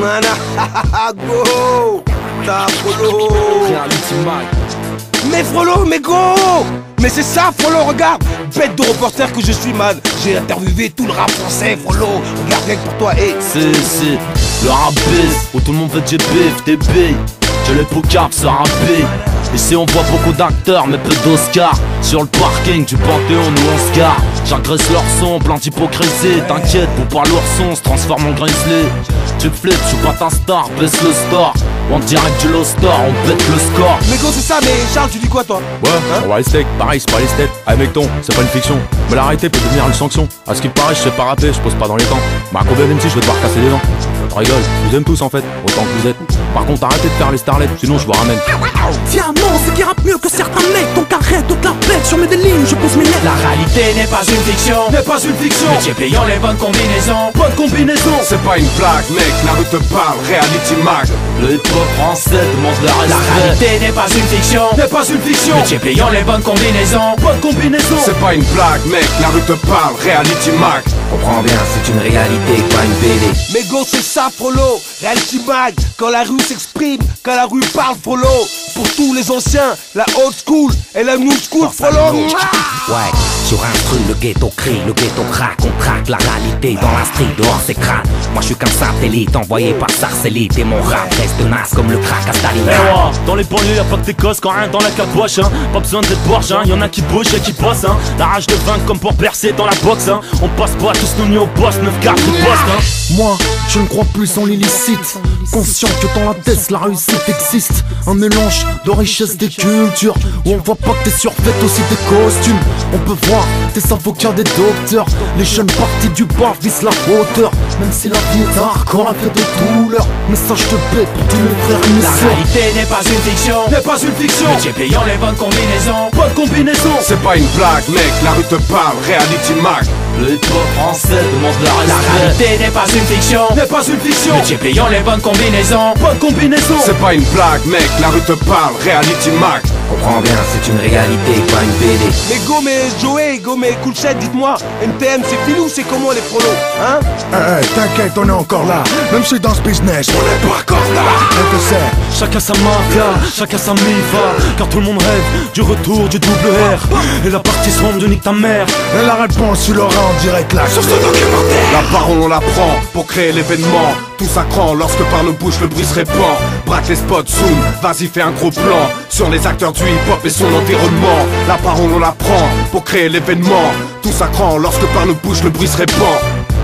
Nana, go. Ta Frollo. Reality Mag. Mais Frollo, mais go. Mais c'est ça, Frollo, regarde. Bête de reporter que je suis, man. J'ai interviewé tout le rap français, Frollo. Regarde, rien que pour toi, hey. C'est le rap bise, où tout le monde veut JBF, TB. J'ai les poucaves, ça rapé. Ici on voit beaucoup d'acteurs mais peu d'Oscars. Sur le parking du Panthéon nous on se gare. J'agresse leur son, plein d'hypocrisie. T'inquiète, pour pas l'ourson se transforme en grizzly. Tu flippes, je suis pas ta star, baisse le store. En direct du Low Store, on pète le score. Mais go, c'est ça, mais Charles, tu dis quoi toi? Ouais, on va les steaks, pareil, c'est pas les steaks. Ah mec ton, c'est pas une fiction. Mais l'arrêter peut devenir une sanction. À ce qui paraît, je sais pas rapper, je pose pas dans les temps. Bah combien d'MC je vais devoir casser les dents? Je rigole, je vous aime tous en fait, autant que vous êtes. Par contre arrêtez de faire les starlets, sinon je vous ramène. Diamant, c'est qui rappe mieux que certains mecs. Donc arrête toute la bête, sur mes des lignes, je pose mes lettres. La réalité n'est pas une fiction, N'est pas une fiction. métier payant les bonnes combinaisons. Bonne combinaison. C'est pas une blague, mec, la rue te parle, Reality Mag. Le hip-hop français demande leur La respect. réalité n'est pas une fiction, N'est pas une fiction. métier payant les bonnes combinaisons. Bonne combinaison. C'est pas une blague, mec, la rue te parle, Reality Mag. Comprends bien, c'est une réalité, pas une BD. Mais go, c'est ça, Frollo. Reality Mag, quand la rue s'exprime, quand la rue parle, Frollo. Pour tous les anciens, la old school et la new school, Frollo. Ouais, sur un truc, le ghetto crie, le ghetto craque, on traque la réalité dans la street, dehors c'est crade. Moi je suis qu'un satellite envoyé par Sarcellite et mon rap reste tenace comme le crack à Stalingrad. Eh ouais, dans les banlieues y'a pas que des gosses quand rien dans la capoche hein. Pas besoin d'être borge hein, y'en a qui bougent et qui bossent hein. La rage de vaincre comme pour percer dans la boxe hein. On passe pas tous nos nuits au boss, 9-4 ou poste hein. Moi, je ne crois plus en l'illicite. Conscient que dans la tête, la réussite existe. Un mélange de richesse des cultures. Où on voit pas que t'es surfait aussi des costumes. On peut voir des avocats, des docteurs. Les jeunes partis du bar visent la hauteur. Même si la vie est hardcore, elle fait de douleur. Message de paix pour tous mes frères et mes La sœurs. réalité n'est pas une fiction, N'est pas une fiction. métier payant les bonnes combinaisons. Bonne combinaison. C'est pas une blague, mec, la rue te parle, Reality Mag. Le hip-hop français demande leur La respect. réalité n'est pas une fiction, N'est pas une fiction. métier payant les bonnes combinaisons. Bonne combinaison. C'est pas une blague, mec, la rue te parle, Reality Mag. Comprends bien, c'est une réalité, pas une BD. Mais go, mais Joey, go, mais Coolchet, dites-moi, NTM, c'est fini ou c'est comment les prolos, hein? T'inquiète, on est encore là. Même si dans ce business, on n'est pas encore là. On te sait. Chacun sa mafia, chacun sa mifa. Car tout le monde rêve du retour du double R. Et la partie sombre de nique ta mère. Et la réponse, tu l'auras en direct là, sur ce documentaire. La parole on la prend pour créer l'événement. Tout s'accrant lorsque par nos bouches le bruit se répand. Braque les spots, zoom, vas-y fais un gros plan sur les acteurs du hip-hop et son environnement. La parole on la prend pour créer l'événement. Tout s'accrant lorsque par nos bouches le bruit se répand.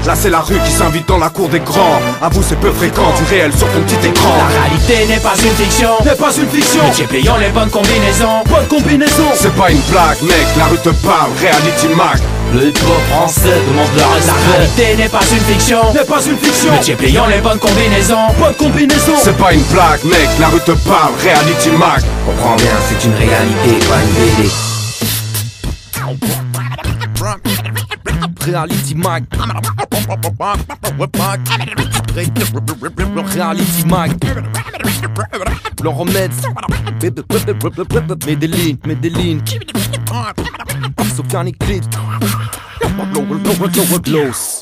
Là c'est la rue qui s'invite dans la cour des grands. À vous c'est peu fréquent, du réel sur ton petit écran. La réalité n'est pas une fiction, N'est pas une fiction. métier payant les bonnes combinaisons. Bonne combinaison. C'est pas une blague mec, la rue te parle, Reality Mag. Le hip-hop français demande leur La respect. réalité n'est pas une fiction, N'est pas une fiction. métier payant les bonnes combinaisons. Bonne combinaison. C'est pas une blague mec, la rue te parle, Reality Mag. Comprends bien, c'est une réalité, pas une BD. Reality Mag. Reality Mag. Le remède. Medellin. Sofiane Clip. Los.